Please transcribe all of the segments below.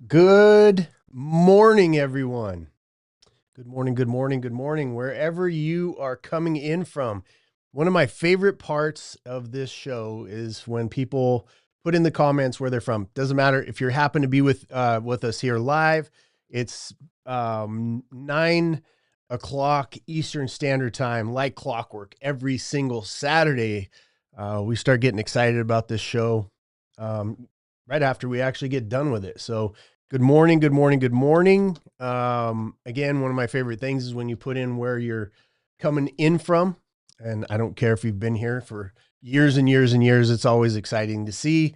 Good morning, everyone. Good morning, good morning, good morning, wherever you are coming in from. One of my favorite parts of this show is when people put in the comments where they're from. Doesn't matter if you happen to be with us here live. It's 9 o'clock Eastern Standard Time, like clockwork, every single Saturday. We start getting excited about this show right after we actually get done with it. So good morning, good morning, good morning. Again, one of my favorite things is when you put in where you're coming in from. And I don't care if you've been here for years and years and years. It's always exciting to see.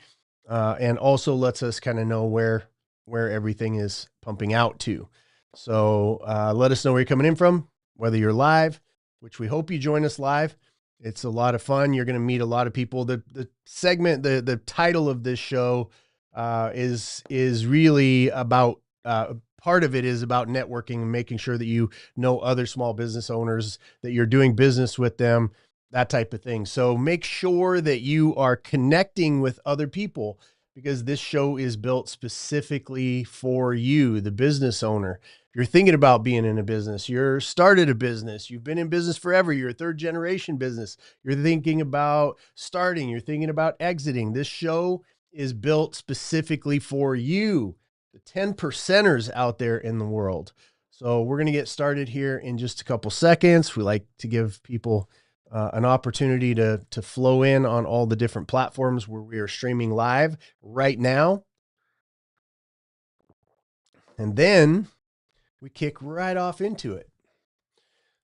And also lets us kind of know where everything is pumping out to. So let us know where you're coming in from, whether you're live, which we hope you join us live. It's a lot of fun. You're going to meet a lot of people. The segment, the title of this show is really about part of it is about networking and making sure that you know other small business owners, that you're doing business with them, that type of thing. So make sure that you are connecting with other people because this show is built specifically for you, the business owner. If you're thinking about being in a business, you're started a business, you've been in business forever, you're a third generation business, you're thinking about starting, you're thinking about exiting. This show is built specifically for you, the 10 percenters out there in the world. So we're going to get started here in just a couple seconds. We like to give people an opportunity to flow in on all the different platforms where we are streaming live right now. And then we kick right off into it.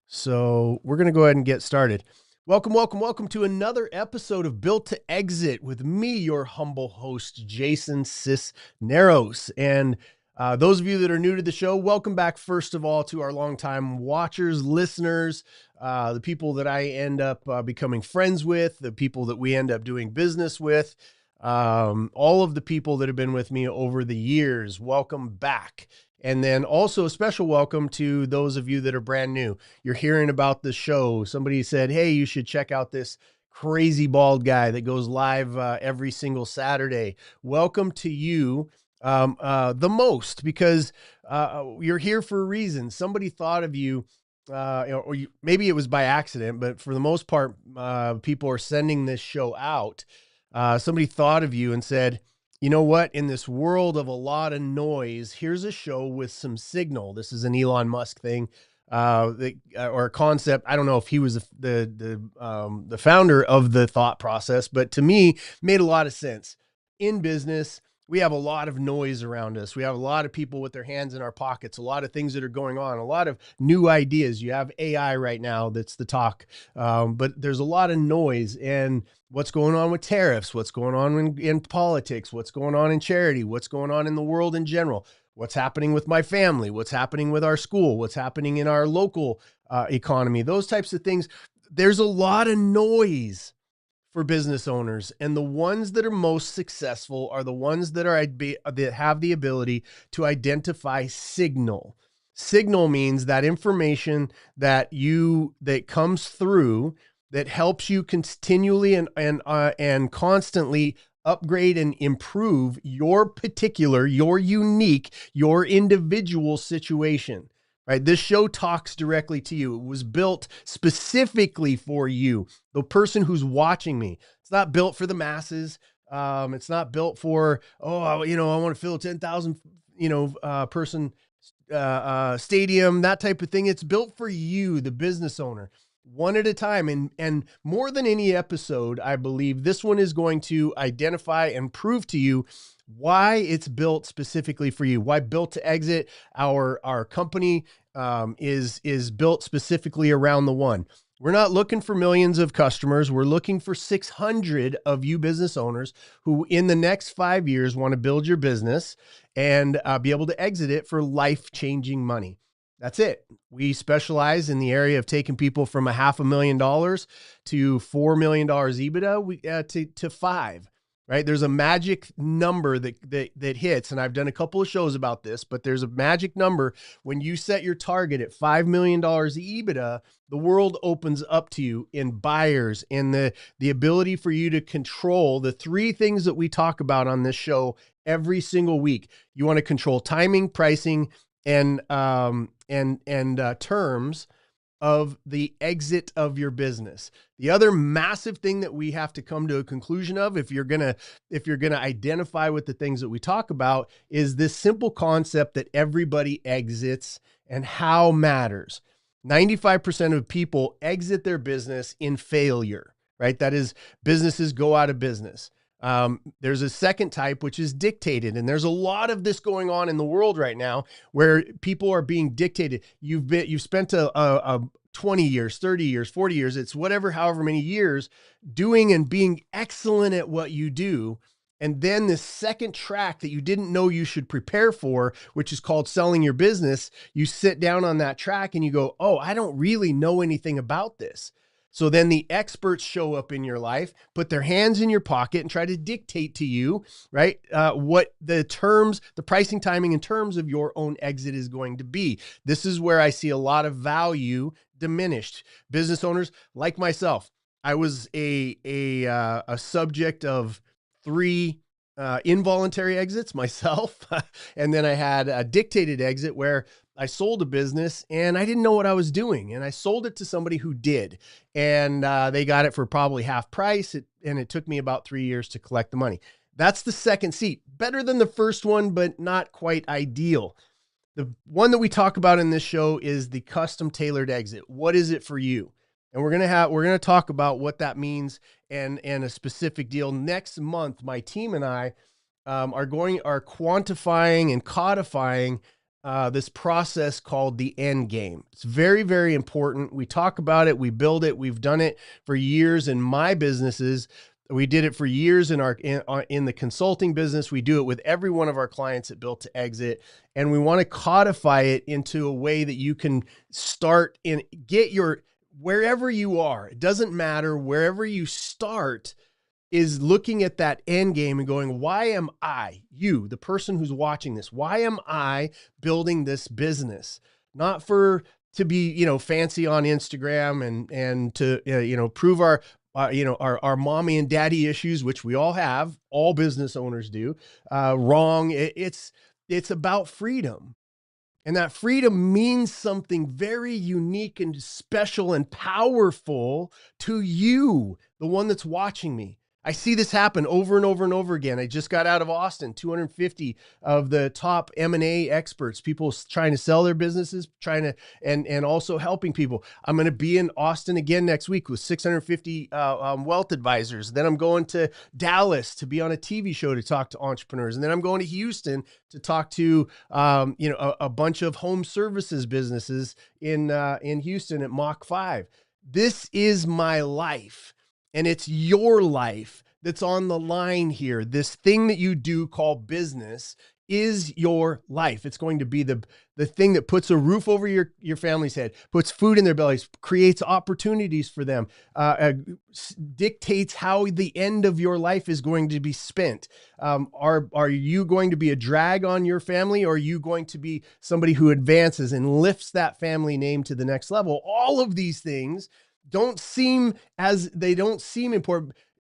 So we're going to go ahead and get started. Welcome, welcome, welcome to another episode of Built to Exit with me, your humble host, Jason Cisneros. And those of you that are new to the show, welcome back, first of all, to our longtime watchers, listeners, the people that I end up becoming friends with, the people that we end up doing business with, all of the people that have been with me over the years. Welcome back. And then also a special welcome to those of you that are brand new. You're hearing about the show. Somebody said, hey, you should check out this crazy bald guy that goes live every single Saturday. Welcome to you the most, because you're here for a reason. Somebody thought of you, maybe it was by accident, but for the most part, people are sending this show out. Somebody thought of you and said, you know what? In this world of a lot of noise, here's a show with some signal. This is an Elon Musk thing, or a concept. I don't know if he was the founder of the thought process, but to me, made a lot of sense. In business, we have a lot of noise around us. We have a lot of people with their hands in our pockets, a lot of things that are going on, a lot of new ideas. You have AI right now that's the talk, but there's a lot of noise. And what's going on with tariffs, what's going on in politics, what's going on in charity, what's going on in the world in general, what's happening with my family, what's happening with our school, what's happening in our local economy, those types of things. There's a lot of noise for business owners, and the ones that are most successful are the ones that have the ability to identify signal. Signal means that information that comes through that helps you continually and constantly upgrade and improve your particular, your unique, your individual situation. Right? This show talks directly to you. It was built specifically for you, the person who's watching me. It's not built for the masses. It's not built for, I want to fill a 10,000, person stadium, that type of thing. It's built for you, the business owner, one at a time. And more than any episode, I believe this one is going to identify and prove to you why it's built specifically for you, why Built to Exit, our company, is built specifically around the one. We're not looking for millions of customers. We're looking for 600 of you business owners who in the next 5 years want to build your business and be able to exit it for life-changing money. That's it. We specialize in the area of taking people from $500,000 to $4 million EBITDA to 5. right? There's a magic number that hits, and I've done a couple of shows about this, but there's a magic number. When you set your target at $5 million EBITDA, the world opens up to you in buyers, in the ability for you to control the three things that we talk about on this show every single week. You want to control timing, pricing, and terms of the exit of your business. The other massive thing that we have to come to a conclusion of, if you're going to identify with the things that we talk about, is this simple concept that everybody exits and how matters. 95% of people exit their business in failure, right? That is, businesses go out of business. There's a second type, which is dictated. And there's a lot of this going on in the world right now where people are being dictated. You've spent a 20 years, 30 years, 40 years, it's whatever, however many years doing and being excellent at what you do. And then this second track that you didn't know you should prepare for, which is called selling your business, you sit down on that track and you go, oh, I don't really know anything about this. So then the experts show up in your life, put their hands in your pocket and try to dictate to you, right, what the terms, the pricing, timing, and terms of your own exit is going to be. This is where I see a lot of value diminished. Business owners like myself, I was a subject of 3 involuntary exits myself. And then I had a dictated exit where I sold a business and I didn't know what I was doing. And I sold it to somebody who did. And they got it for probably half price. And it took me about 3 years to collect the money. That's the second seat. Better than the first one, but not quite ideal. The one that we talk about in this show is the custom tailored exit. What is it for you? And we're going to talk about what that means and a specific deal. Next month, my team and I are quantifying and codifying this process called the end game. It's very, very important. We talk about it, we build it, we've done it for years in my businesses. We did it for years in the consulting business. We do it with every one of our clients at Built to Exit. And we want to codify it into a way that you can start and get your, wherever you are, it doesn't matter, wherever you start, is looking at that end game and going, why am I, you, the person who's watching this, why am I building this business? Not to be, fancy on Instagram and to, prove our mommy and daddy issues, which we all have, all business owners do, wrong. It's about freedom. And that freedom means something very unique and special and powerful to you, the one that's watching me. I see this happen over and over and over again. I just got out of Austin, 250 of the top M&A experts, people trying to sell their businesses, and also helping people. I'm going to be in Austin again next week with 650 wealth advisors. Then I'm going to Dallas to be on a TV show to talk to entrepreneurs. And then I'm going to Houston to talk to, a bunch of home services businesses in Houston at Mach 5. This is my life. And it's your life that's on the line here. This thing that you do called business is your life. It's going to be the thing that puts a roof over your family's head, puts food in their bellies, creates opportunities for them, dictates how the end of your life is going to be spent. Are you going to be a drag on your family, or are you going to be somebody who advances and lifts that family name to the next level? All of these things don't seem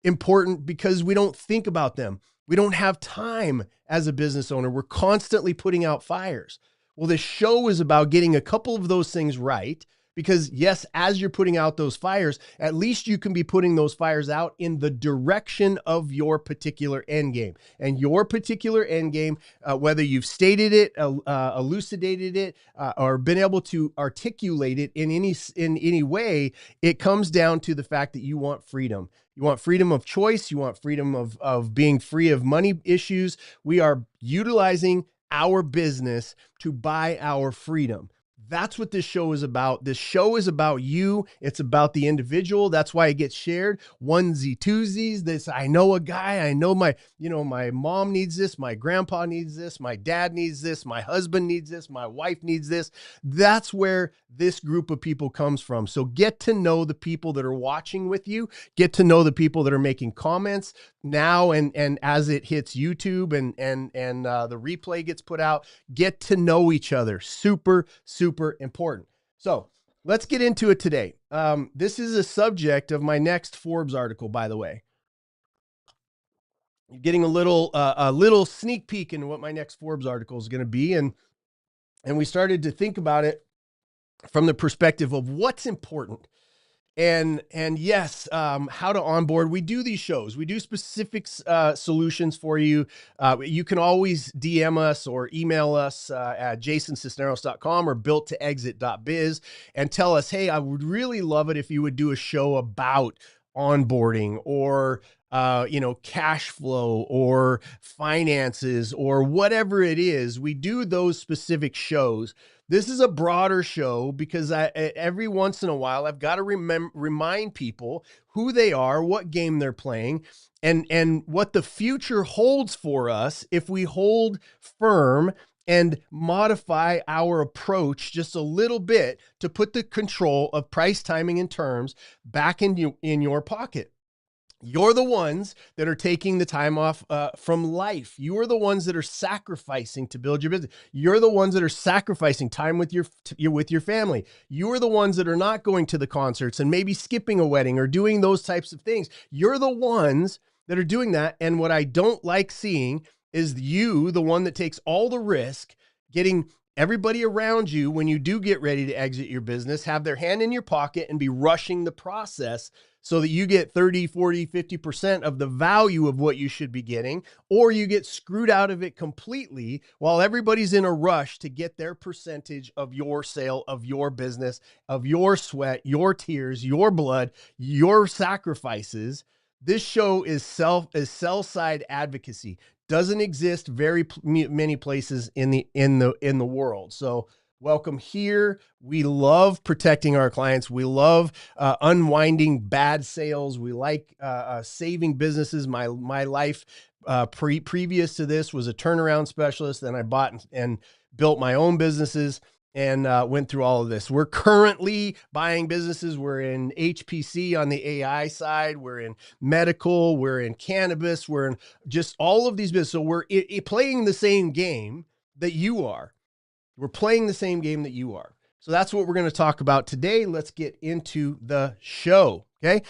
important because we don't think about them. We don't have time as a business owner. We're constantly putting out fires. Well, this show is about getting a couple of those things right, because yes, as you're putting out those fires, at least you can be putting those fires out in the direction of your particular end game. And your particular end game, whether you've stated it, elucidated it, or been able to articulate it in any way, it comes down to the fact that you want freedom. You want freedom of choice. You want freedom of being free of money issues. We are utilizing our business to buy our freedom. That's what this show is about. This show is about you. It's about the individual. That's why it gets shared. Onesie, twosies. This, I know a guy. I know my mom needs this. My grandpa needs this. My dad needs this. My husband needs this. My wife needs this. That's where this group of people comes from. So get to know the people that are watching with you. Get to know the people that are making comments now and as it hits YouTube and the replay gets put out. Get to know each other. Super, super important. So let's get into it today. This is a subject of my next Forbes article, by the way. You're getting a little sneak peek into what my next Forbes article is going to be. And we started to think about it from the perspective of what's important. And yes, how to onboard. We do these shows. We do specific solutions for you. You can always DM us or email us at jasoncisneros.com or builttoexit.biz and tell us, hey, I would really love it if you would do a show about onboarding or cash flow or finances or whatever it is. We do those specific shows. This is a broader show because every once in a while, I've got to remind people who they are, what game they're playing, and what the future holds for us if we hold firm and modify our approach just a little bit to put the control of price, timing, and terms back in your pocket. You're the ones that are taking the time off from life. You are the ones that are sacrificing to build your business. You're the ones that are sacrificing time with your family. You are the ones that are not going to the concerts and maybe skipping a wedding or doing those types of things. You're the ones that are doing that. And what I don't like seeing is you, the one that takes all the risk, getting everybody around you when you do get ready to exit your business, have their hand in your pocket and be rushing the process so that you get 30, 40, 50% of the value of what you should be getting, or you get screwed out of it completely while everybody's in a rush to get their percentage of your sale, of your business, of your sweat, your tears, your blood, your sacrifices. This show is sell-side advocacy. Doesn't exist very many places in the world. So welcome here. We love protecting our clients. We love unwinding bad sales. We like saving businesses. My life previous to this was a turnaround specialist. Then I bought and built my own businesses and went through all of this. We're currently buying businesses. We're in HPC on the AI side. We're in medical. We're in cannabis. We're in just all of these businesses. So we're playing the same game that you are. We're playing the same game that you are. So that's what we're going to talk about today. Let's get into the show. Okay.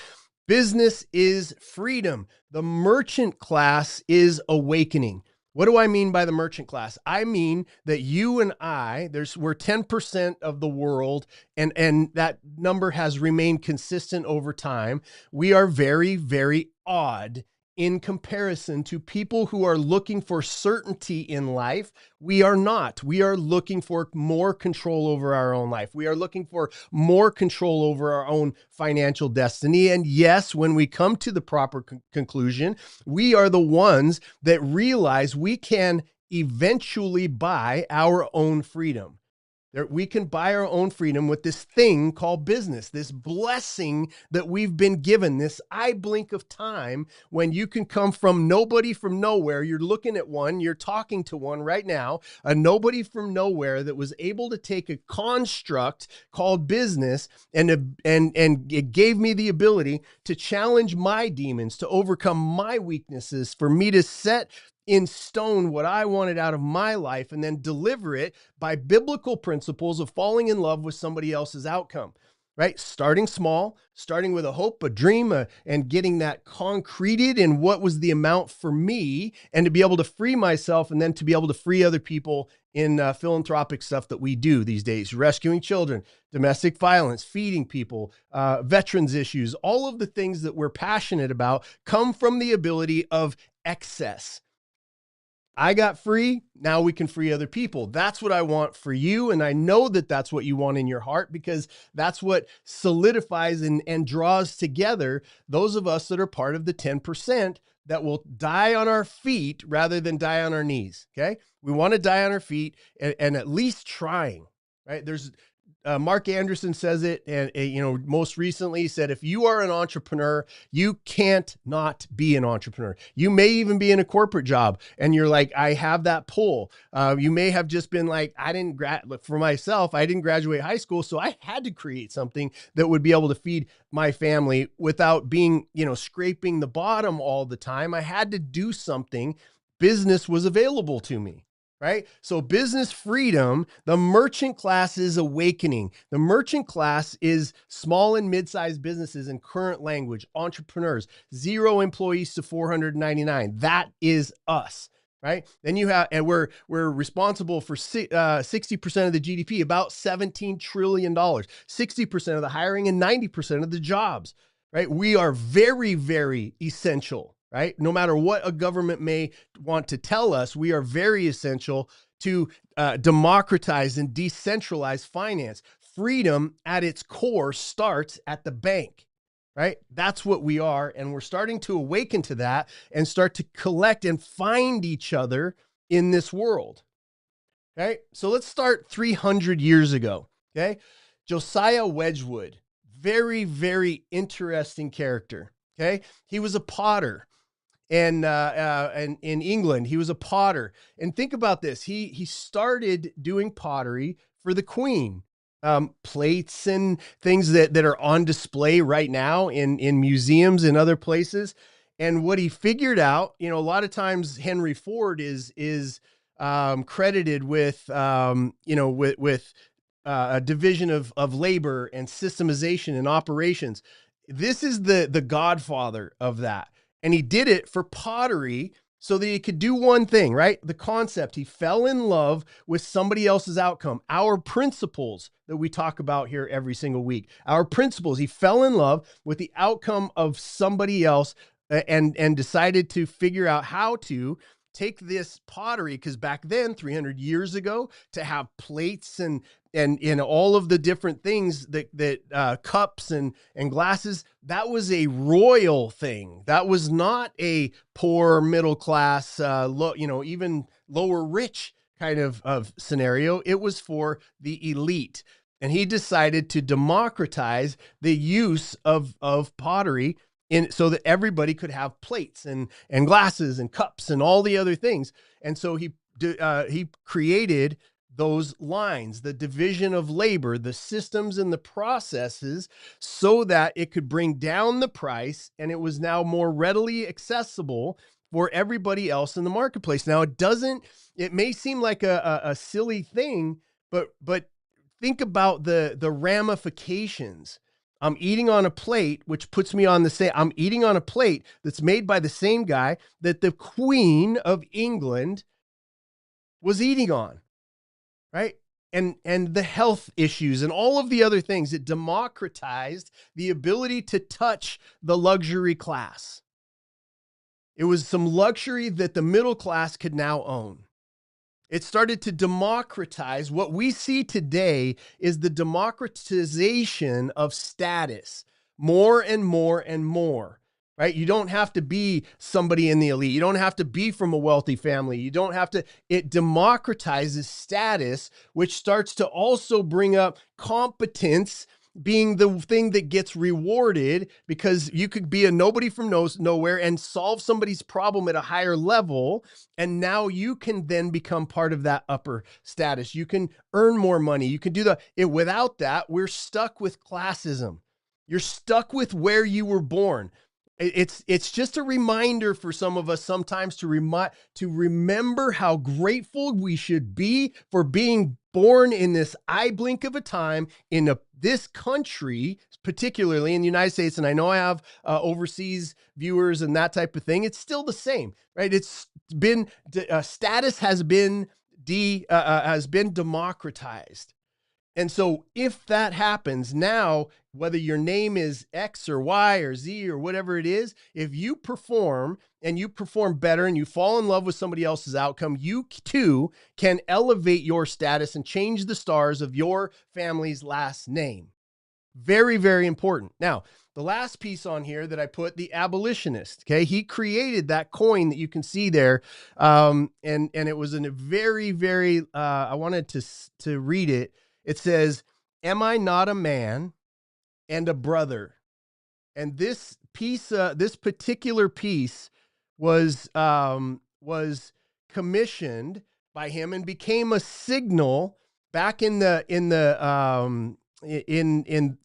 Business is freedom. The merchant class is awakening. What do I mean by the merchant class? I mean that you and I, we're 10% of the world, and that number has remained consistent over time. We are very, very odd in comparison to people who are looking for certainty in life. We are not. We are looking for more control over our own life. We are looking for more control over our own financial destiny. And yes, when we come to the proper conclusion, we are the ones that realize we can eventually buy our own freedom. We can buy our own freedom with this thing called business, this blessing that we've been given, this eye blink of time when you can come from nobody from nowhere. You're looking at one, you're talking to one right now, a nobody from nowhere that was able to take a construct called business and it gave me the ability to challenge my demons, to overcome my weaknesses, for me to set in stone what I wanted out of my life and then deliver it by biblical principles of falling in love with somebody else's outcome, right? Starting small, starting with a hope, a dream, and getting that concreted in what was the amount for me, and to be able to free myself and then to be able to free other people in philanthropic stuff that we do these days, rescuing children, domestic violence, feeding people, veterans issues. All of the things that we're passionate about come from the ability of excess. I got free. Now we can free other people. That's what I want for you. And I know that that's what you want in your heart, because that's what solidifies and draws together those of us that are part of the 10% that will die on our feet rather than die on our knees. Okay. We want to die on our feet and at least trying, right? There's Mark Anderson says it, and most recently said, if you are an entrepreneur, you can't not be an entrepreneur. You may even be in a corporate job, and you're like, I have that pull. You may have just been like, for myself, I didn't graduate high school, so I had to create something that would be able to feed my family without being, scraping the bottom all the time. I had to do something. Business was available to me. Right? So business freedom, the merchant class is awakening. The merchant class is small and mid-sized businesses in current language, entrepreneurs, 0 employees to 499. That is us, right? Then you have, and we're responsible for 60% of the GDP, about $17 trillion, 60% of the hiring and 90% of the jobs, right? We are very, very essential. Right? No matter what a government may want to tell us, we are very essential to democratize and decentralize finance. Freedom at its core starts at the bank, right? That's what we are. And we're starting to awaken to that and start to collect and find each other in this world. Okay. So let's start 300 years ago. Okay. Josiah Wedgwood, very, very interesting character. Okay. He was a potter. And in England, he was a potter. And think about this. He started doing pottery for the Queen. Plates and things that are on display right now in museums and other places. And what he figured out, a lot of times Henry Ford is credited with a division of labor and systemization and operations. This is the godfather of that. And he did it for pottery so that he could do one thing, right? The concept. He fell in love with somebody else's outcome. Our principles that we talk about here every single week. Our principles. He fell in love with the outcome of somebody else and decided to figure out how to take this pottery, because back then, 300 years ago, to have plates and all of the different things that cups and glasses, that was a royal thing. That was not a poor middle class, even lower rich kind of scenario. It was for the elite. And he decided to democratize the use of pottery so that everybody could have plates and glasses and cups and all the other things. And so he created those lines, the division of labor, the systems and the processes, so that it could bring down the price, and it was now more readily accessible for everybody else in the marketplace. Now, it may seem like a silly thing, but think about the ramifications. I'm eating on a plate, which puts me on I'm eating on a plate that's made by the same guy that the Queen of England was eating on, right? And the health issues and all of the other things. It democratized the ability to touch the luxury class. It was some luxury that the middle class could now own. It started to democratize. What we see today is the democratization of status, more and more and more, right? You don't have to be somebody in the elite. You don't have to be from a wealthy family. It democratizes status, which starts to also bring up competence being the thing that gets rewarded, because you could be a nobody from nowhere and solve somebody's problem at a higher level. And now you can then become part of that upper status. You can earn more money. You can do without that, we're stuck with classism. You're stuck with where you were born. It's just a reminder for some of us sometimes to remember how grateful we should be for being born in this eye blink of a time in this country, particularly in the United States. And I know I have overseas viewers and that type of thing. It's still the same, right? It's been status has been democratized. And so if that happens now, whether your name is X or Y or Z or whatever it is, if you perform and you perform better and you fall in love with somebody else's outcome, you too can elevate your status and change the stars of your family's last name. Very, very important. Now, the last piece on here that I put, the abolitionist, okay? He created that coin that you can see there. And it was in a very, very, I wanted to read it. It says, "Am I not a man and a brother?" And this piece, this particular piece was commissioned by him and became a signal back in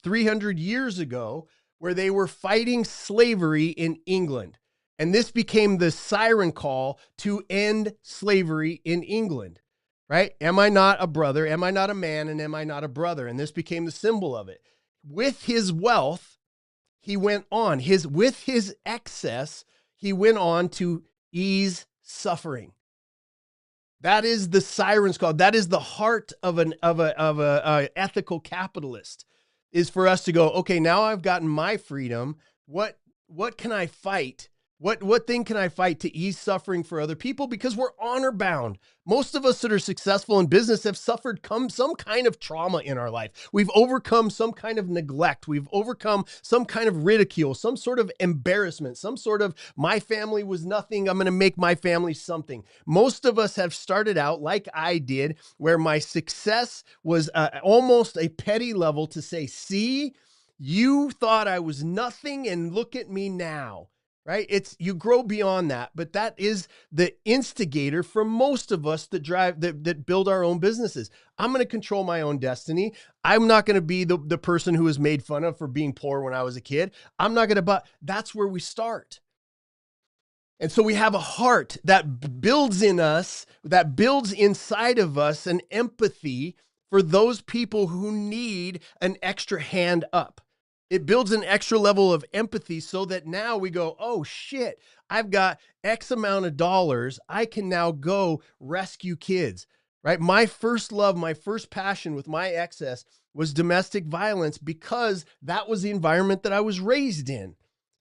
300 years ago, where they were fighting slavery in England. And this became the siren call to end slavery in England, right? Am I not a brother? Am I not a man? And am I not a brother? And this became the symbol of it. With his wealth, he went on. With his excess, he went on to ease suffering. That is the siren's call. That is the heart of a ethical capitalist, is for us to go, okay, now I've gotten my freedom. What can I fight? What thing can I fight to ease suffering for other people? Because we're honor bound. Most of us that are successful in business have suffered some kind of trauma in our life. We've overcome some kind of neglect. We've overcome some kind of ridicule, some sort of embarrassment, some sort of, my family was nothing, I'm going to make my family something. Most of us have started out like I did, where my success was almost a petty level to say, see, you thought I was nothing and look at me now. Right? You grow beyond that, but that is the instigator for most of us that build our own businesses. I'm going to control my own destiny. I'm not going to be the person who was made fun of for being poor when I was a kid. I'm not going to, but that's where we start. And so we have a heart that builds in us, that builds inside of us an empathy for those people who need an extra hand up. It builds an extra level of empathy so that now we go, oh shit, I've got X amount of dollars. I can now go rescue kids, right? My first love, my first passion with my excess was domestic violence, because that was the environment that I was raised in.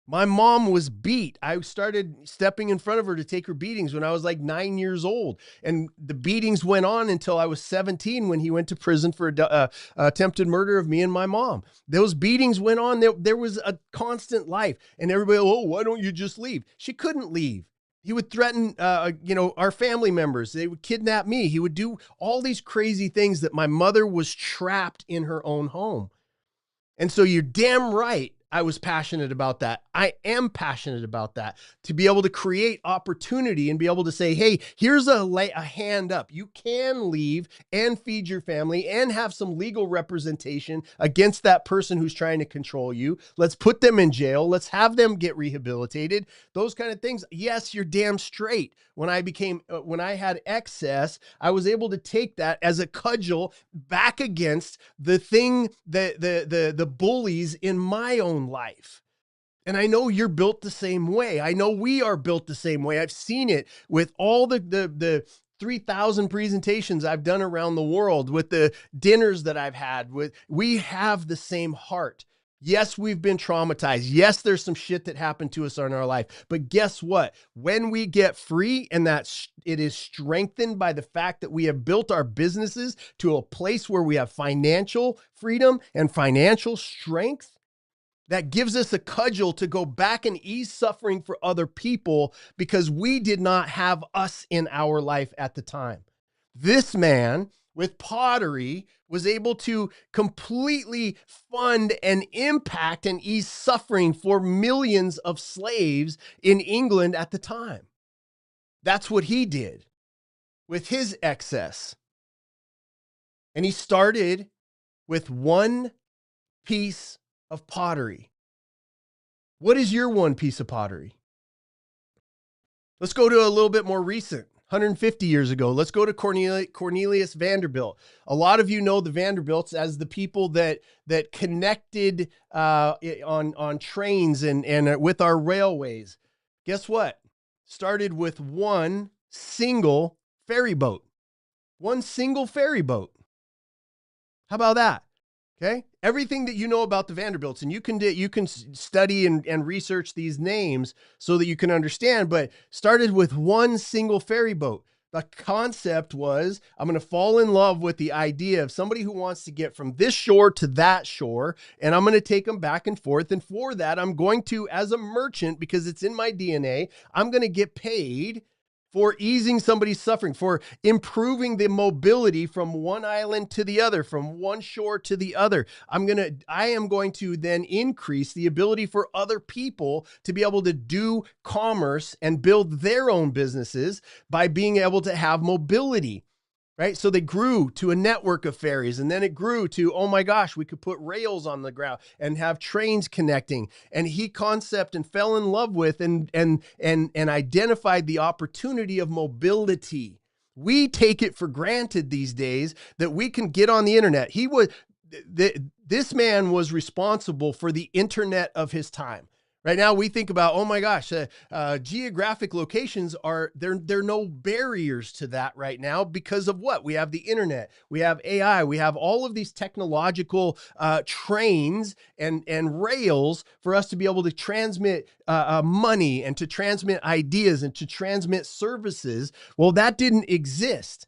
My mom was beat. I started stepping in front of her to take her beatings when I was like 9 years old. And the beatings went on until I was 17, when he went to prison for attempted murder of me and my mom. Those beatings went on. There was a constant life. And everybody, oh, why don't you just leave? She couldn't leave. He would threaten, our family members. They would kidnap me. He would do all these crazy things that my mother was trapped in her own home. And so you're damn right, I was passionate about that. I am passionate about that, to be able to create opportunity and be able to say, hey, here's a hand up. You can leave and feed your family and have some legal representation against that person who's trying to control you. Let's put them in jail. Let's have them get rehabilitated. Those kind of things. Yes, you're damn straight. When I had excess, I was able to take that as a cudgel back against the thing, the bullies in my own life. And I know you're built the same way. I know we are built the same way. I've seen it with all the 3,000 presentations I've done around the world, with the dinners that I've had. We have the same heart. Yes, we've been traumatized. Yes, there's some shit that happened to us in our life. But guess what? When we get free, and it is strengthened by the fact that we have built our businesses to a place where we have financial freedom and financial strength, that gives us a cudgel to go back and ease suffering for other people, because we did not have us in our life at the time. This man with pottery was able to completely fund and impact and ease suffering for millions of slaves in England at the time. That's what he did with his excess. And he started with one piece of pottery. What is your one piece of pottery? Let's go to a little bit more recent. 150 years ago. Let's go to Cornelius Vanderbilt. A lot of you know the Vanderbilts as the people that connected on trains and with our railways. Guess what? Started with one single ferry boat. One single ferry boat. How about that? Okay. Everything that you know about the Vanderbilts, and you can study and research these names so that you can understand, but started with one single ferry boat. The concept was, I'm going to fall in love with the idea of somebody who wants to get from this shore to that shore, and I'm going to take them back and forth. And for that, I'm going to, as a merchant, because it's in my DNA, I'm going to get paid for easing somebody's suffering, for improving the mobility from one island to the other, from one shore to the other. I am going to then increase the ability for other people to be able to do commerce and build their own businesses by being able to have mobility. Right. So they grew to a network of ferries, and then it grew to, oh my gosh, we could put rails on the ground and have trains connecting. And he concept and fell in love with and identified the opportunity of mobility. We take it for granted these days that we can get on the internet. This man was responsible for the internet of his time. Right now, we think about, oh my gosh, geographic locations there are no barriers to that right now because of what? We have the internet, we have AI, we have all of these technological trains and rails for us to be able to transmit money and to transmit ideas and to transmit services. Well, that didn't exist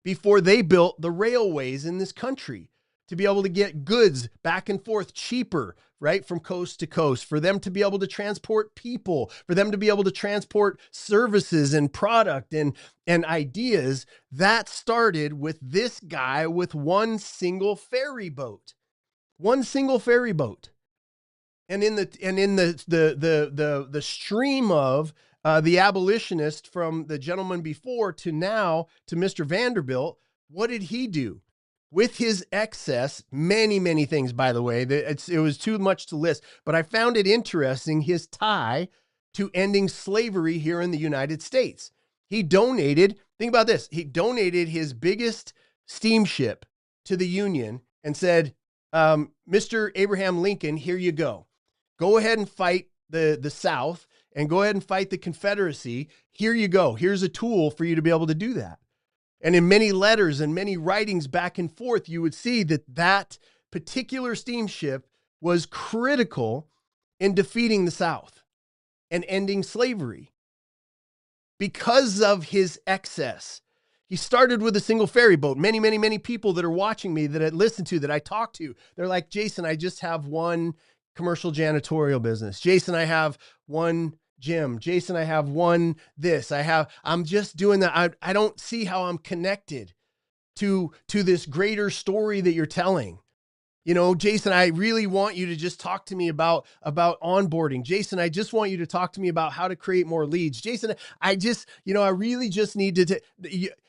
before they built the railways in this country to be able to get goods back and forth cheaper, right, from coast to coast, for them to be able to transport people, for them to be able to transport services and product and ideas. That started with this guy with one single ferry boat. One single ferry boat. And in the stream of the abolitionist from the gentleman before to now to Mr. Vanderbilt, what did he do? With his excess, many, many things, by the way, it was too much to list, but I found it interesting, his tie to ending slavery here in the United States. He donated, think about this, he donated his biggest steamship to the Union and said, Mr. Abraham Lincoln, here you go. Go ahead and fight the South and go ahead and fight the Confederacy. Here you go. Here's a tool for you to be able to do that. And in many letters and many writings back and forth, you would see that particular steamship was critical in defeating the South and ending slavery because of his excess. He started with a single ferry boat. Many, many, many people that are watching me, that I listen to, that I talk to, they're like, Jason, I just have one commercial janitorial business. Jason, I have one gym. Jason, I have one this. I'm just doing that. I don't see how I'm connected to this greater story that you're telling. You know, Jason, I really want you to just talk to me about onboarding. Jason, I just want you to talk to me about how to create more leads. Jason, I really just need to,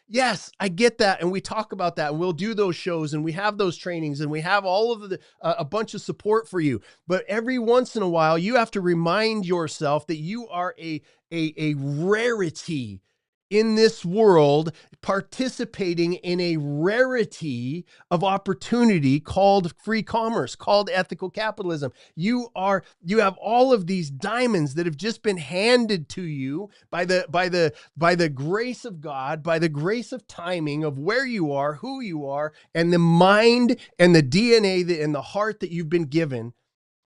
yes, I get that. And we talk about that, and we'll do those shows, and we have those trainings, and we have all of a bunch of support for you. But every once in a while, you have to remind yourself that you are a rarity in this world, participating in a rarity of opportunity called free commerce, called ethical capitalism. You have all of these diamonds that have just been handed to you by the grace of God, by the grace of timing of where you are, who you are, and the mind and the DNA and the heart that you've been given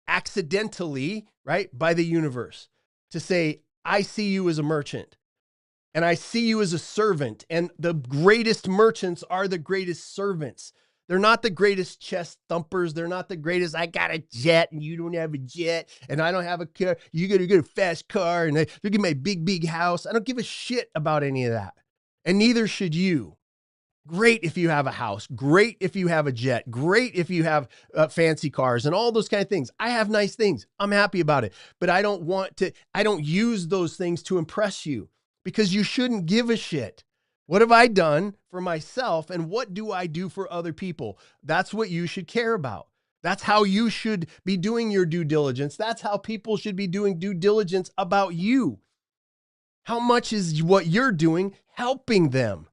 accidentally, right, by the universe to say, I see you as a merchant. And I see you as a servant, and the greatest merchants are the greatest servants. They're not the greatest chest thumpers. They're not the greatest, I got a jet and you don't have a jet and I don't have a car. You got to get a fast car and look at my big, big house. I don't give a shit about any of that. And neither should you. Great if you have a house. Great if you have a jet. Great if you have fancy cars and all those kind of things. I have nice things. I'm happy about it. But I don't use those things to impress you. Because you shouldn't give a shit. What have I done for myself, and what do I do for other people? That's what you should care about. That's how you should be doing your due diligence. That's how people should be doing due diligence about you. How much is what you're doing helping them?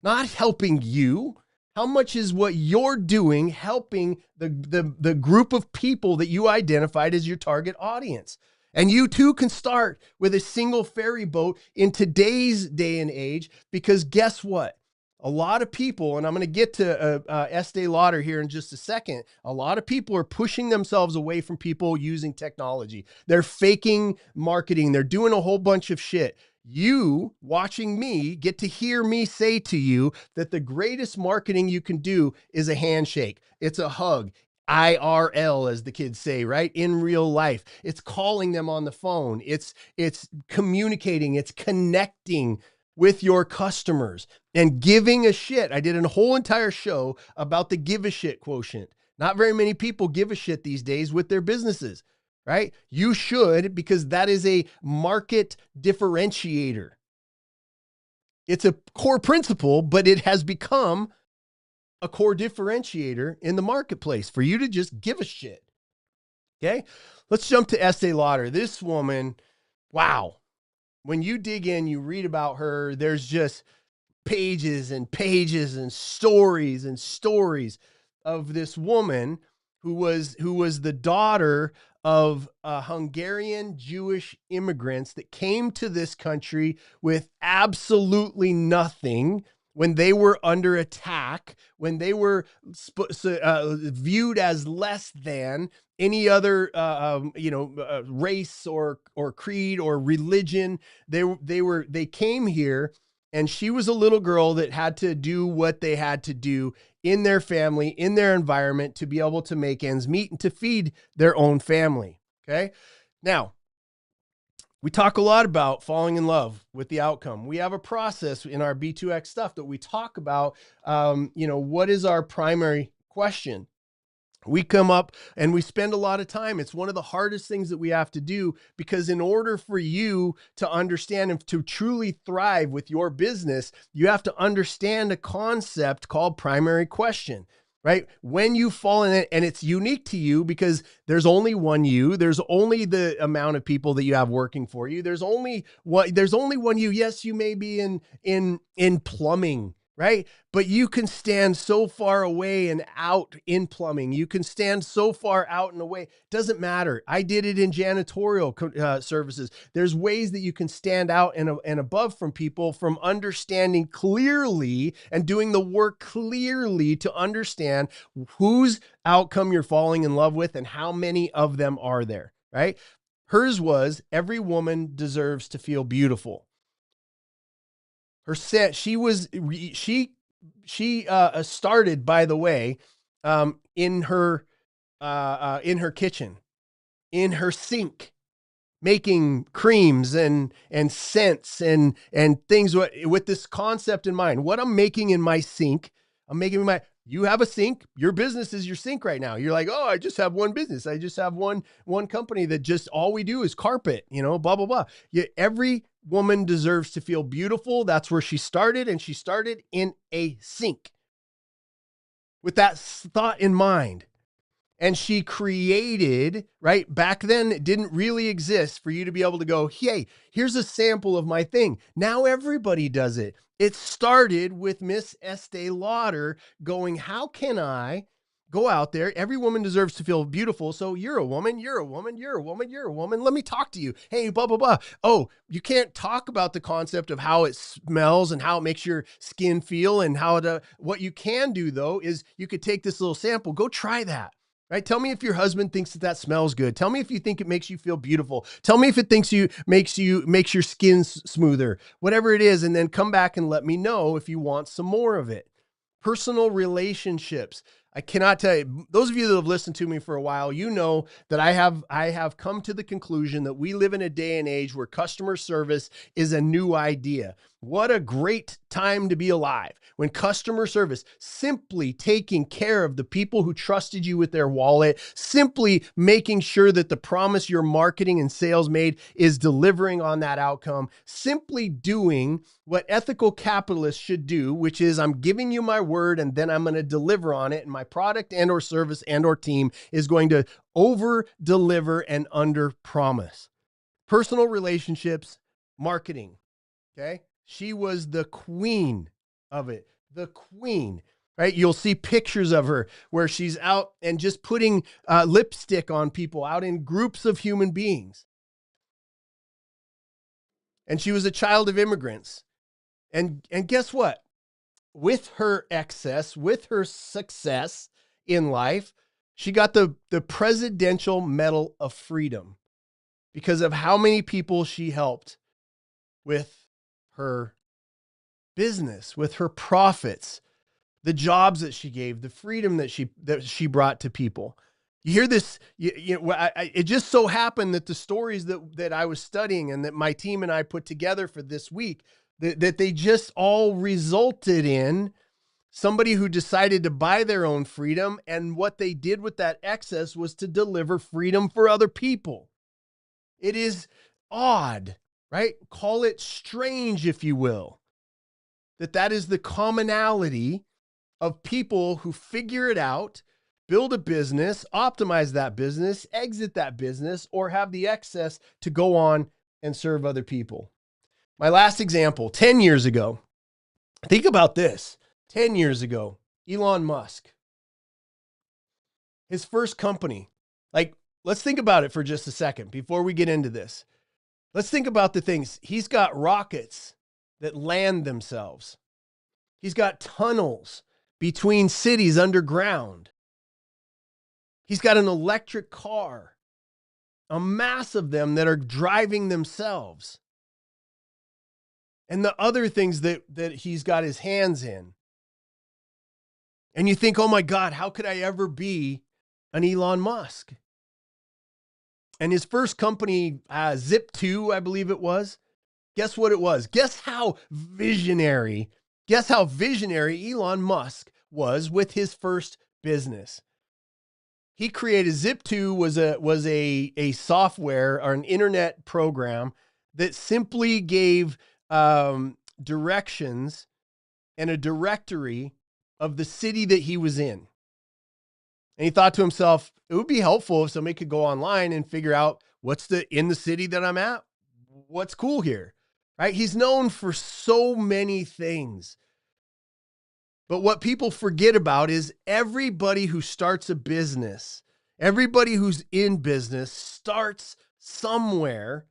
Not helping you. How much is what you're doing helping the group of people that you identified as your target audience? And you too can start with a single ferry boat in today's day and age, because guess what? A lot of people, and I'm going to get to Estee Lauder here in just a second, a lot of people are pushing themselves away from people using technology. They're faking marketing. They're doing a whole bunch of shit. You, watching me, get to hear me say to you that the greatest marketing you can do is a handshake. It's a hug. IRL, as the kids say, right? In real life. It's calling them on the phone. It's communicating. It's connecting with your customers and giving a shit. I did a whole entire show about the give a shit quotient. Not very many people give a shit these days with their businesses, right? You should, because that is a market differentiator. It's a core principle, but it has become a core differentiator in the marketplace for you to just give a shit. Okay. Let's jump to Estee Lauder. This woman, wow. When you dig in, you read about her, there's just pages and pages and stories of this woman who was the daughter of Hungarian Jewish immigrants that came to this country with absolutely nothing when they were under attack, when they were viewed as less than any other race or creed or religion. They came here, and she was a little girl that had to do what they had to do in their family, in their environment, to be able to make ends meet and to feed their own family. Okay. Now, we talk a lot about falling in love with the outcome. We have a process in our B2X stuff that we talk about, what is our primary question? We come up and we spend a lot of time. It's one of the hardest things that we have to do, because in order for you to understand and to truly thrive with your business, you have to understand a concept called primary question, right? When you fall in it, and it's unique to you because there's only one you, there's only the amount of people that you have working for you. There's only one you. Yes, you may be in plumbing, right? But you can stand so far away and out in plumbing. You can stand so far out and away. Doesn't matter. I did it in janitorial services. There's ways that you can stand out and above from people, from understanding clearly and doing the work clearly to understand whose outcome you're falling in love with and how many of them are there, right? Hers was, every woman deserves to feel beautiful. Her set, she started, by the way, in her kitchen, in her sink, making creams and scents and things with this concept in mind. What I'm making in my sink, you have a sink. Your business is your sink right now. You're like, oh, I just have one business. I just have one company that just all we do is carpet, blah, blah, blah. Every woman deserves to feel beautiful. That's where she started. And she started in a sink with that thought in mind. And she created, right? Back then, it didn't really exist for you to be able to go, hey, here's a sample of my thing. Now everybody does it. It started with Miss Estee Lauder going, how can I go out there? Every woman deserves to feel beautiful. So you're a woman, you're a woman, you're a woman, you're a woman. Let me talk to you. Hey, blah, blah, blah. Oh, you can't talk about the concept of how it smells and how it makes your skin feel and what you can do, though, is you could take this little sample, go try that. Right? Tell me if your husband thinks that smells good. Tell me if you think it makes you feel beautiful. Tell me if it makes your skin smoother, whatever it is. And then come back and let me know if you want some more of it. Personal relationships. I cannot tell you, those of you that have listened to me for a while, you know that I have come to the conclusion that we live in a day and age where customer service is a new idea. What a great time to be alive when customer service, simply taking care of the people who trusted you with their wallet, simply making sure that the promise your marketing and sales made is delivering on that outcome, simply doing what ethical capitalists should do, which is I'm giving you my word and then I'm going to deliver on it. And my product and or service and or team is going to over deliver and under promise. Personal relationships, marketing. Okay. She was the queen of it, the queen, right? You'll see pictures of her where she's out and just putting lipstick on people out in groups of human beings. And she was a child of immigrants. And guess what? With her excess, with her success in life, she got the Presidential Medal of Freedom because of how many people she helped with her business, with her profits, the jobs that she gave, the freedom that she brought to people. You hear this, it just so happened that the stories that I was studying and that my team and I put together for this week, that they just all resulted in somebody who decided to buy their own freedom. And what they did with that excess was to deliver freedom for other people. It is odd, right? Call it strange, if you will, that is the commonality of people who figure it out, build a business, optimize that business, exit that business, or have the excess to go on and serve other people. My last example, 10 years ago. Think about this. 10 years ago, Elon Musk, his first company, let's think about it for just a second before we get into this. Let's think about the things. He's got rockets that land themselves. He's got tunnels between cities underground. He's got an electric car, a mass of them that are driving themselves. And the other things that he's got his hands in. And you think, oh my God, how could I ever be an Elon Musk? And his first company, Zip2, I believe it was. Guess what it was? Guess how visionary Elon Musk was with his first business. He created Zip2 was a software or an internet program that simply gave directions and a directory of the city that he was in. And he thought to himself, it would be helpful if somebody could go online and figure out what's in the city that I'm at, what's cool here, right? He's known for so many things. But what people forget about is everybody who starts a business, everybody who's in business starts somewhere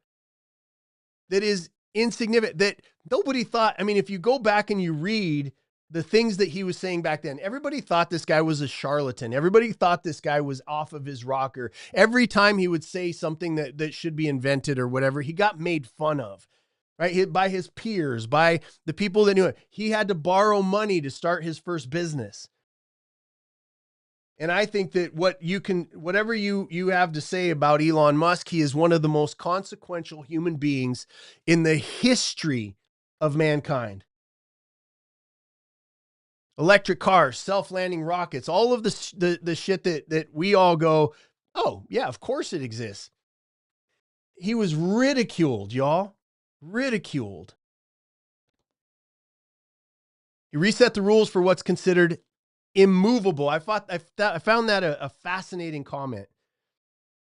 that is insignificant, that nobody thought. I mean, if you go back and you read the things that he was saying back then, everybody thought this guy was a charlatan. Everybody thought this guy was off of his rocker. Every time he would say something that should be invented or whatever, he got made fun of, right? By his peers, by the people that knew it. He had to borrow money to start his first business. And I think that whatever you have to say about Elon Musk, he is one of the most consequential human beings in the history of mankind. Electric cars, self-landing rockets, all of the shit that we all go, oh yeah, of course it exists. He was ridiculed, y'all. Ridiculed. He reset the rules for what's considered immovable. I found that a fascinating comment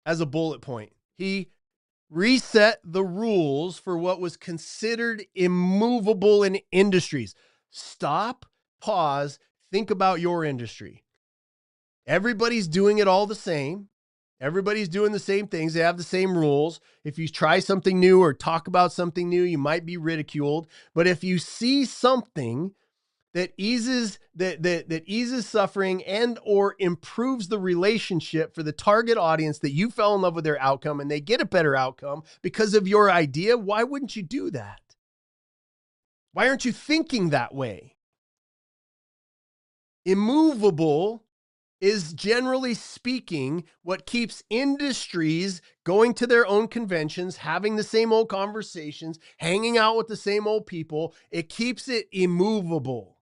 as a bullet point. He reset the rules for what was considered immovable in industries. Stop, pause, think about your industry. Everybody's doing it all the same. Everybody's doing the same things. They have the same rules. If you try something new or talk about something new, you might be ridiculed. But if you see something that eases suffering and or improves the relationship for the target audience that you fell in love with their outcome and they get a better outcome because of your idea, why wouldn't you do that? Why aren't you thinking that way? Immovable is, generally speaking, what keeps industries going to their own conventions, having the same old conversations, hanging out with the same old people. It keeps it immovable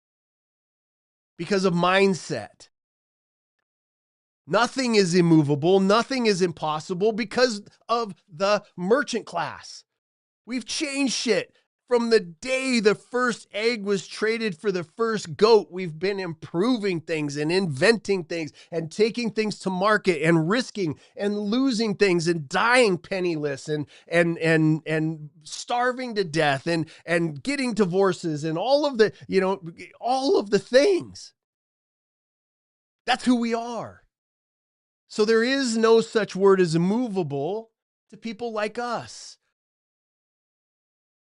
because of mindset. Nothing is immovable. Nothing is impossible because of the merchant class. We've changed shit. From the day the first egg was traded for the first goat, we've been improving things and inventing things and taking things to market and risking and losing things and dying penniless and starving to death and getting divorces and all of the things. That's who we are. So there is no such word as immovable to people like us.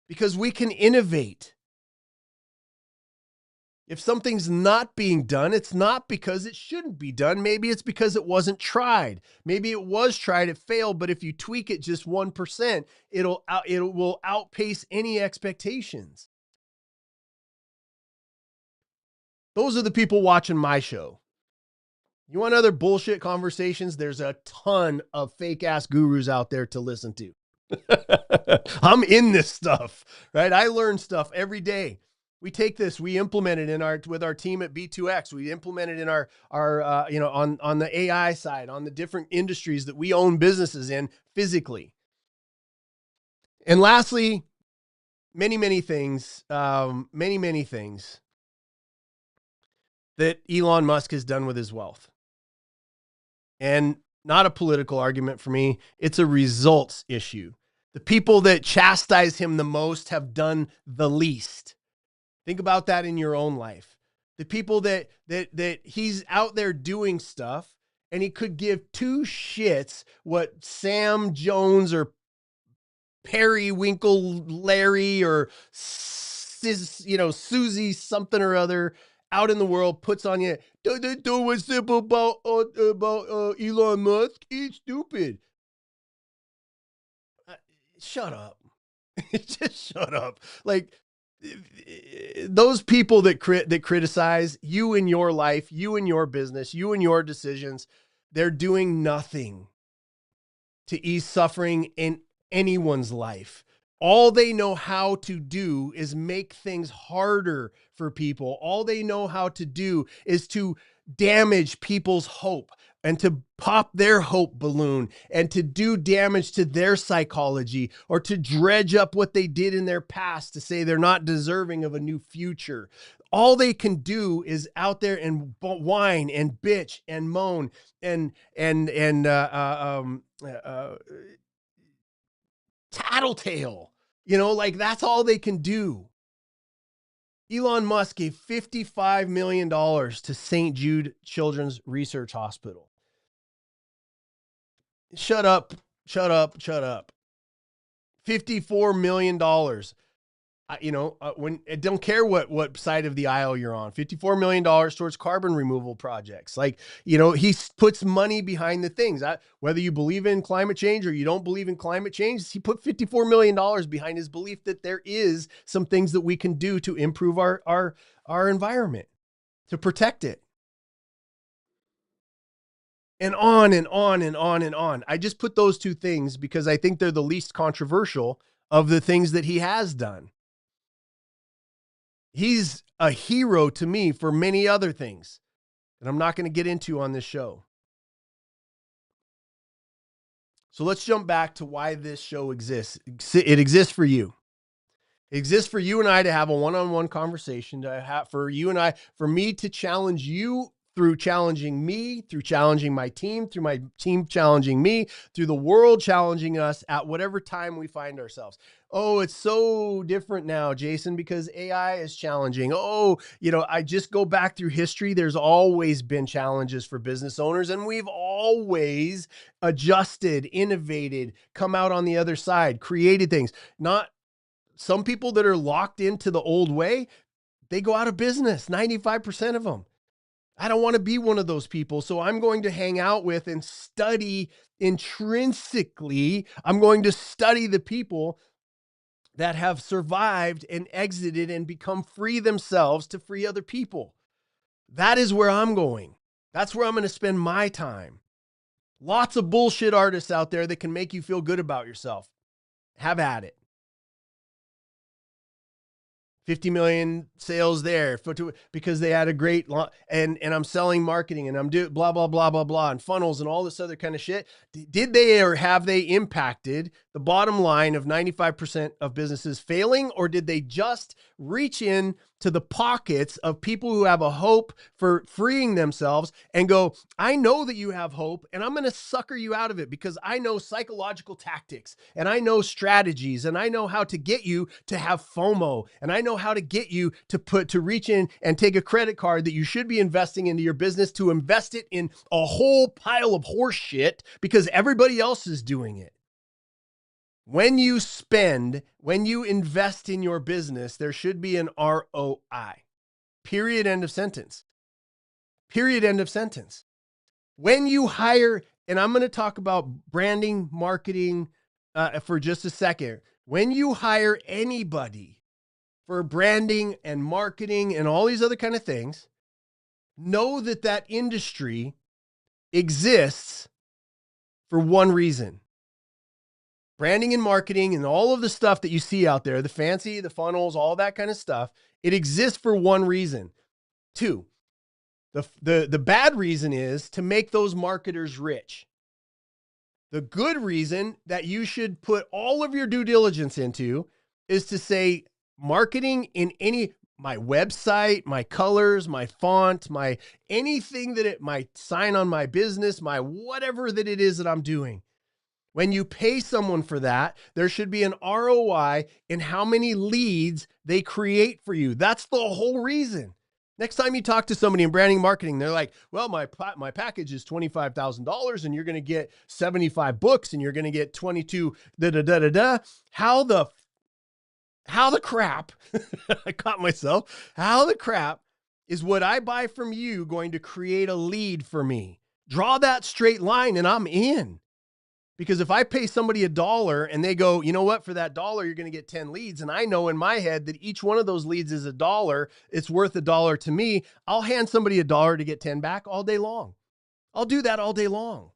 Because we can innovate. If something's not being done, it's not because it shouldn't be done. Maybe it's because it wasn't tried. Maybe it was tried, it failed, but if you tweak it just 1%, it will outpace any expectations. Those are the people watching my show. You want other bullshit conversations? There's a ton of fake ass gurus out there to listen to. I'm in this stuff, right? I learn stuff every day. We take this, we implement it with our team at B2X. We implement it in our on the AI side, on the different industries that we own businesses in physically. And lastly, many things, many things that Elon Musk has done with his wealth. And not a political argument for me. It's a results issue. The people that chastise him the most have done the least. Think about that in your own life. The people that he's out there doing stuff and he could give two shits what Sam Jones or Perry Winkle Larry or Susie something or other out in the world puts on you. Don't what's simple about Elon Musk. He's stupid. Shut up. Just shut up. Like those people that criticize you in your life, you in your business, you in your decisions, they're doing nothing to ease suffering in anyone's life. All they know how to do is make things harder for people. All they know how to do is to damage people's hope and to pop their hope balloon and to do damage to their psychology or to dredge up what they did in their past to say they're not deserving of a new future. All they can do is out there and whine and bitch and moan and tattletale. Like that's all they can do. Elon Musk gave $55 million to St. Jude Children's Research Hospital. Shut up. $54 million. When I don't care what side of the aisle you're on, $54 million towards carbon removal projects. Like, he puts money behind the things. Whether you believe in climate change or you don't believe in climate change, he put $54 million behind his belief that there is some things that we can do to improve our environment, to protect it. And on and on and on and on. I just put those two things because I think they're the least controversial of the things that he has done. He's a hero to me for many other things that I'm not going to get into on this show. So let's jump back to why this show exists. It exists for you. It exists for you and I to have a one-on-one conversation, for me to challenge you through challenging me, through challenging my team, through my team challenging me, through the world challenging us at whatever time we find ourselves. Oh, it's so different now, Jason, because AI is challenging. Oh, I just go back through history. There's always been challenges for business owners, and we've always adjusted, innovated, come out on the other side, created things. Not some people that are locked into the old way, they go out of business, 95% of them. I don't want to be one of those people. So I'm going to hang out with and study intrinsically. I'm going to study the people that have survived and exited and become free themselves to free other people. That is where I'm going. That's where I'm going to spend my time. Lots of bullshit artists out there that can make you feel good about yourself. Have at it. 50 million sales there because they had a great and I'm selling marketing and I'm doing blah, blah, blah, blah, blah, and funnels and all this other kind of shit. Did they or have they impacted the bottom line of 95% of businesses failing, or did they just reach in to the pockets of people who have a hope for freeing themselves and go, I know that you have hope and I'm going to sucker you out of it because I know psychological tactics and I know strategies and I know how to get you to have FOMO and I know how to get you to reach in and take a credit card that you should be investing into your business to invest it in a whole pile of horse shit because everybody else is doing it. When you invest in your business, there should be an ROI. Period. End of sentence. Period. End of sentence. When you hire, and I'm going to talk about branding, marketing for just a second. When you hire anybody for branding and marketing and all these other kind of things, know that industry exists for one reason. branding and marketing and all of the stuff that you see out there, the fancy, the funnels, all that kind of stuff, it exists for one reason. Two, the bad reason is to make those marketers rich. The good reason that you should put all of your due diligence into is to say marketing in my website, my colors, my font, my anything that it might sign on my business, my whatever that it is that I'm doing. When you pay someone for that, there should be an ROI in how many leads they create for you. That's the whole reason. Next time you talk to somebody in branding marketing, they're like, well, my package is $25,000 and you're going to get 75 books and you're going to get 22 da-da-da-da-da. How the crap, I caught myself, how the crap is what I buy from you going to create a lead for me? Draw that straight line and I'm in. Because if I pay somebody $1 and they go, you know what, for that $1, you're going to get 10 leads. And I know in my head that each one of those leads is $1. It's worth $1 to me. I'll hand somebody $1 to get 10 back all day long. I'll do that all day long.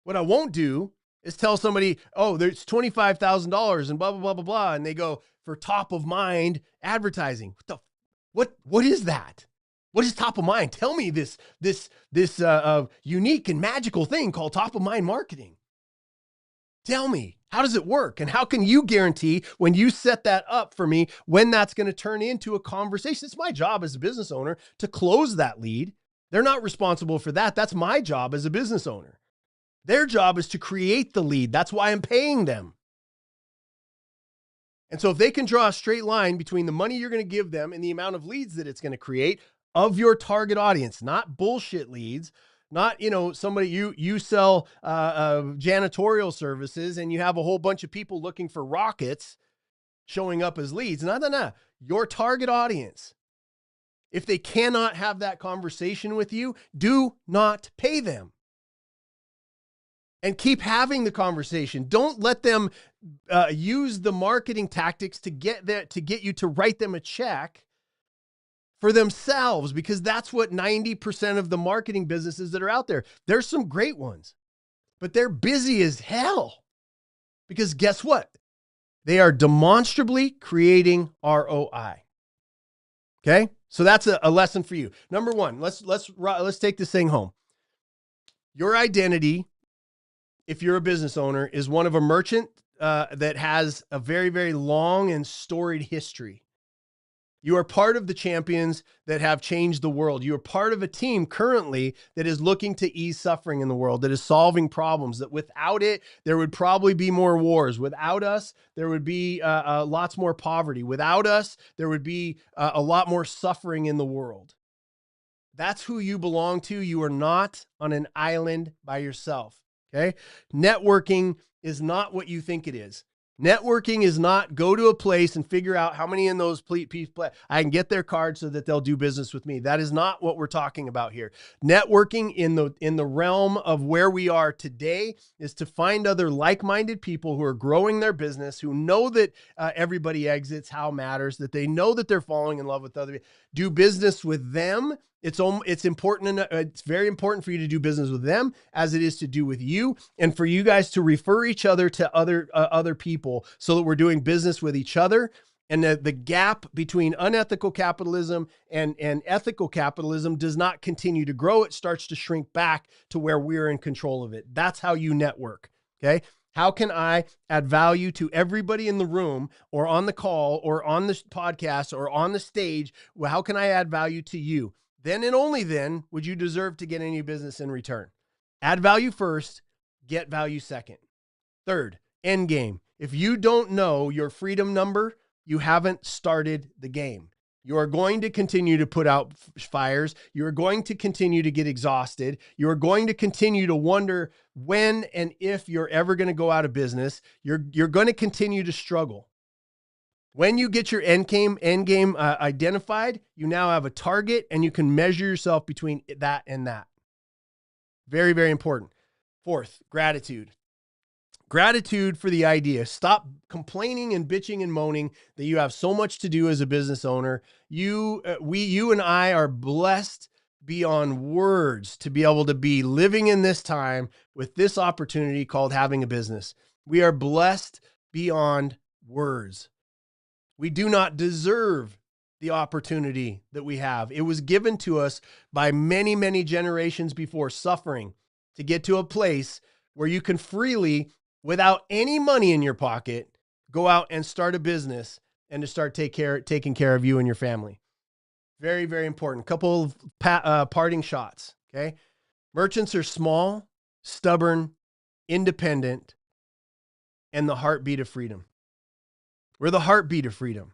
What I won't do is tell somebody, oh, there's $25,000 and blah, blah, blah, blah, blah. And they go for top of mind advertising. What is that? What is top of mind? Tell me this unique and magical thing called top of mind marketing. Tell me, how does it work? And how can you guarantee when you set that up for me, when that's going to turn into a conversation? It's my job as a business owner to close that lead. They're not responsible for that. That's my job as a business owner. Their job is to create the lead. That's why I'm paying them. And so if they can draw a straight line between the money you're going to give them and the amount of leads that it's going to create of your target audience, not bullshit leads, not, somebody you sell janitorial services and you have a whole bunch of people looking for rockets showing up as leads. No. Your target audience. If they cannot have that conversation with you, do not pay them. And keep having the conversation. Don't let them use the marketing tactics to get you to write them a check for themselves, because that's what 90% of the marketing businesses that are out there. There's some great ones, but they're busy as hell because guess what? They are demonstrably creating ROI. Okay. So that's a lesson for you. Number one, let's take this thing home. Your identity, if you're a business owner, is one of a merchant that has a very, very long and storied history. You are part of the champions that have changed the world. You are part of a team currently that is looking to ease suffering in the world, that is solving problems, that without it, there would probably be more wars. Without us, there would be lots more poverty. Without us, there would be a lot more suffering in the world. That's who you belong to. You are not on an island by yourself, okay? Networking is not what you think it is. Networking is not go to a place and figure out how many in those people I can get their card so that they'll do business with me. That is not what we're talking about here. Networking in the realm of where we are today is to find other like-minded people who are growing their business, who know that everybody exits how matters, that they know that they're falling in love with other people. Do business with them. It's important. It's very important for you to do business with them as it is to do with you, and for you guys to refer each other to other people so that we're doing business with each other. And the gap between unethical capitalism and ethical capitalism does not continue to grow. It starts to shrink back to where we're in control of it. That's how you network. Okay. How can I add value to everybody in the room or on the call or on the podcast or on the stage? Well, how can I add value to you? Then and only then would you deserve to get any business in return. Add value first, get value second. Third, end game. If you don't know your freedom number, you haven't started the game. You are going to continue to put out fires. You are going to continue to get exhausted. You are going to continue to wonder when and if you're ever going to go out of business. You're going to continue to struggle. When you get your end game identified, you now have a target and you can measure yourself between that and that. Very, very important. Fourth, gratitude. Gratitude for the idea. Stop complaining and bitching and moaning that you have so much to do as a business owner. You and I are blessed beyond words to be able to be living in this time with this opportunity called having a business. We are blessed beyond words. We do not deserve the opportunity that we have. It was given to us by many, many generations before, suffering to get to a place where you can freely, without any money in your pocket, go out and start a business and to start taking care of you and your family. Very, very important. Couple of parting shots. Okay. Merchants are small, stubborn, independent, and the heartbeat of freedom. We're the heartbeat of freedom.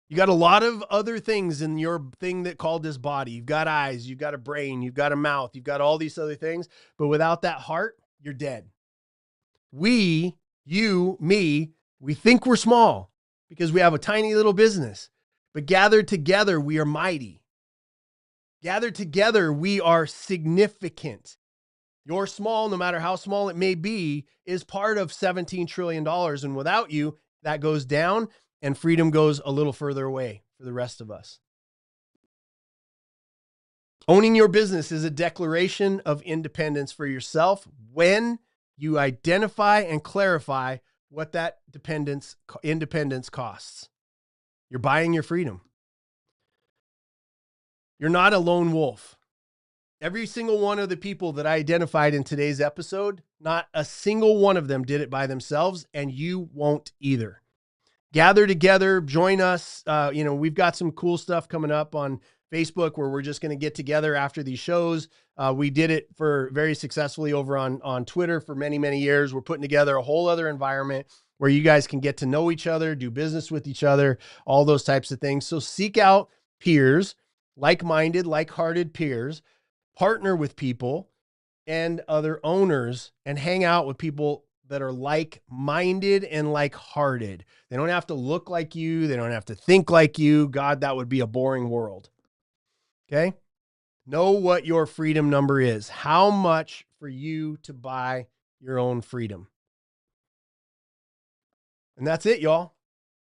You got a lot of other things in your thing that called this body. You've got eyes, you've got a brain, you've got a mouth, you've got all these other things. But without that heart, you're dead. We, you, me, we think we're small because we have a tiny little business. But gathered together, we are mighty. Gathered together, we are significant. Your small, no matter how small it may be, is part of $17 trillion. And without you, that goes down and freedom goes a little further away for the rest of us. Owning your business is a declaration of independence for yourself when you identify and clarify what that independence costs. You're buying your freedom. You're not a lone wolf. Every single one of the people that I identified in today's episode, not a single one of them did it by themselves, and you won't either. Gather together, join us. We've got some cool stuff coming up on Facebook where we're just going to get together after these shows. We did it very successfully over on Twitter for many, many years. We're putting together a whole other environment where you guys can get to know each other, do business with each other, all those types of things. So seek out peers, like-minded, like-hearted peers, partner with people and other owners, and hang out with people that are like-minded and like-hearted. They don't have to look like you. They don't have to think like you. God, that would be a boring world. Okay? Know what your freedom number is. How much for you to buy your own freedom? And that's it, y'all.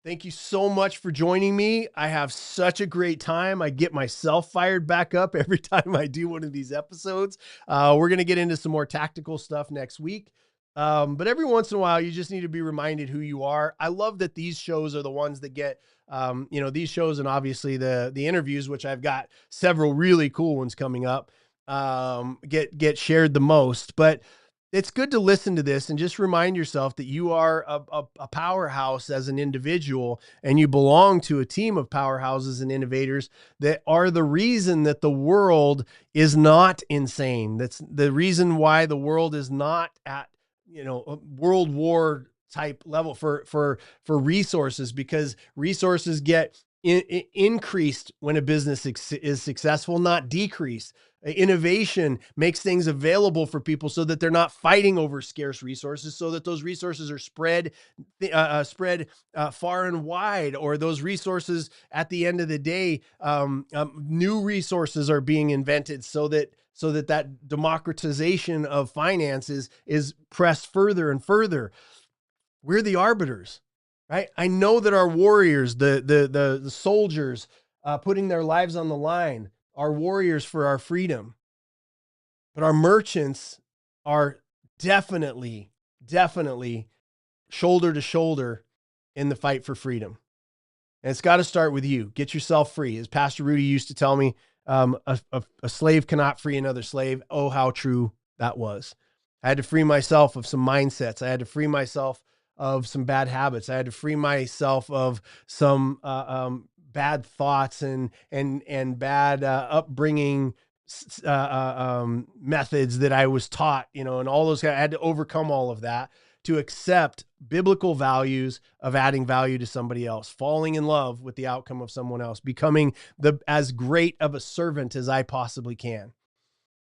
Thank you so much for joining me. I have such a great time. I get myself fired back up every time I do one of these episodes. We're going to get into some more tactical stuff next week. But every once in a while, you just need to be reminded who you are. I love that these shows are the ones that get, these shows and obviously the interviews, which I've got several really cool ones coming up, get shared the most. But it's good to listen to this and just remind yourself that you are a powerhouse as an individual, and you belong to a team of powerhouses and innovators that are the reason that the world is not insane. That's the reason why the world is not at, a world war type level for resources, because resources get increased when a business is successful, not decreased. Innovation makes things available for people so that they're not fighting over scarce resources, so that those resources are spread far and wide, or those resources at the end of the day, new resources are being invented so that democratization of finances is pressed further and further. We're the arbiters, right? I know that our warriors, the soldiers putting their lives on the line, are warriors for our freedom. But our merchants are definitely shoulder to shoulder in the fight for freedom. And it's got to start with you. Get yourself free. As Pastor Rudy used to tell me, a slave cannot free another slave. Oh, how true that was. I had to free myself of some mindsets. I had to free myself of some bad habits. I had to free myself of some bad thoughts and bad upbringing methods that I was taught, and all those. I had to overcome all of that to accept biblical values of adding value to somebody else, falling in love with the outcome of someone else, becoming as great of a servant as I possibly can.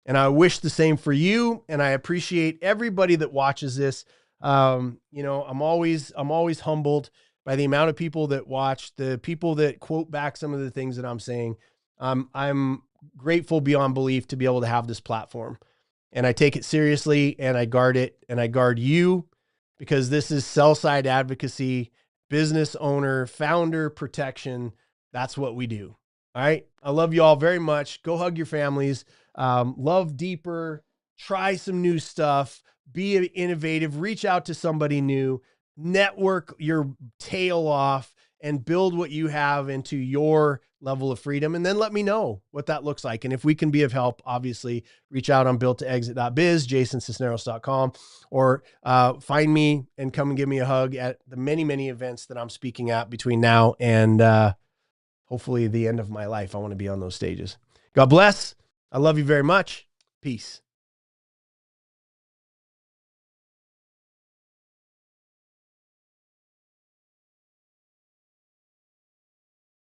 And I wish the same for you. And I appreciate everybody that watches this. I'm always humbled by the amount of people that watch, the people that quote back some of the things that I'm saying. I'm grateful beyond belief to be able to have this platform, and I take it seriously, and I guard it, and I guard you, because this is sell-side advocacy, business owner, founder protection. That's what we do. All right. I love you all very much. Go hug your families. Love deeper, try some new stuff, be innovative, reach out to somebody new, network your tail off, and build what you have into your level of freedom. And then let me know what that looks like. And if we can be of help, obviously reach out on builttoexit.biz, jasoncisneros.com, or find me and come and give me a hug at the many, many events that I'm speaking at between now and hopefully the end of my life. I want to be on those stages. God bless. I love you very much. Peace.